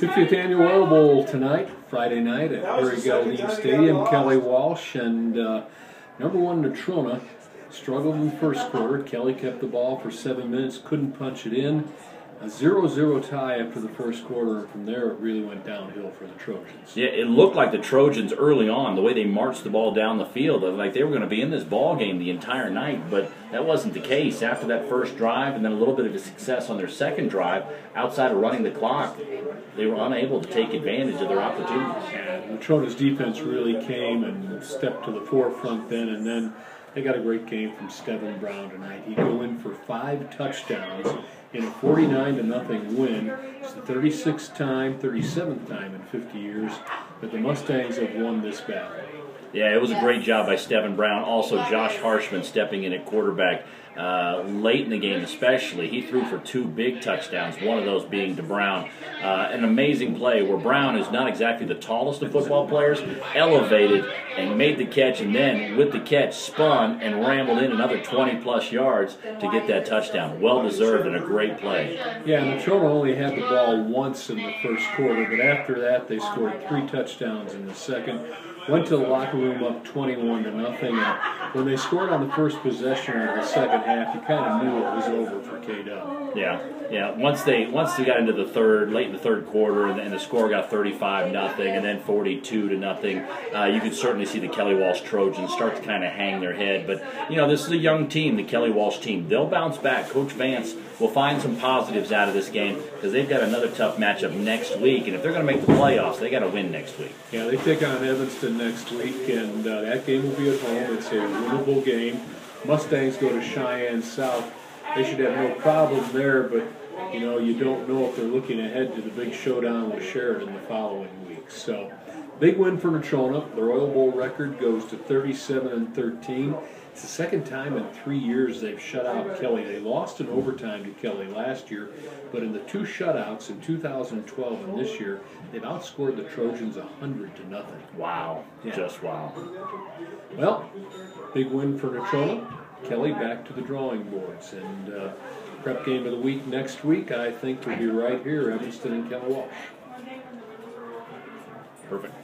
50th Annual Oil Bowl tonight, Friday night at Perry Galdine Stadium. Kelly Walsh and number one Natrona struggled in the first quarter. Kelly kept the ball for 7 minutes, couldn't punch it in. A 0-0 tie after the first quarter, and from there it really went downhill for the Trojans. Yeah, it looked like the Trojans early on, the way they marched the ball down the field, like they were going to be in this ball game the entire night, but that wasn't the case. After that first drive and then a little bit of a success on their second drive, outside of running the clock, they were unable to take advantage of their opportunities. Yeah, Natrona's defense really came and stepped to the forefront then, and then they got a great game from Stephen Brown tonight. He'd go in for 5 touchdowns in a 49-0 win. It's the 36th time, 37th time in 50 years that the Mustangs have won this battle. Yeah, it was a great job by Stephen Brown. Also, Josh Harshman stepping in at quarterback late in the game especially. He threw for 2 big touchdowns, one of those being to Brown. An amazing play where Brown, is not exactly the tallest of football players, elevated and made the catch, and then with the catch spun and rambled in another 20-plus yards to get that touchdown. Well-deserved and a great play. Yeah, Natrona only had the ball once in the first quarter, but after that they scored 3 touchdowns in the second. Went to the locker room up 21-0, and when they scored on the first possession of the second half, you kind of knew it was over for K-Dub. Yeah. Once they got into the late in the third quarter, and the score got 35-0, and then 42-0, you could certainly see the Kelly Walsh Trojans start to kind of hang their head. But this is a young team, the Kelly Walsh team. They'll bounce back. Coach Vance will find some positives out of this game because they've got another tough matchup next week, and if they're going to make the playoffs, they got to win next week. Yeah, they take on Evanston next week, and that game will be at home. It's a winnable game. Mustangs go to Cheyenne South. They should have no problem there, but you don't know if they're looking ahead to the big showdown with Sheridan the following week. So, big win for Natrona. Their Oil Bowl record goes to 37-13. It's the second time in 3 years they've shut out Kelly. They lost in overtime to Kelly last year, but in the 2 shutouts in 2012 and this year, they've outscored the Trojans 100-0. Wow, yeah. Just wow. Well, big win for Natrona. Kelly back to the drawing boards, and prep game of the week next week, I think, will be right here, Evanston and Kelly Walsh. Perfect.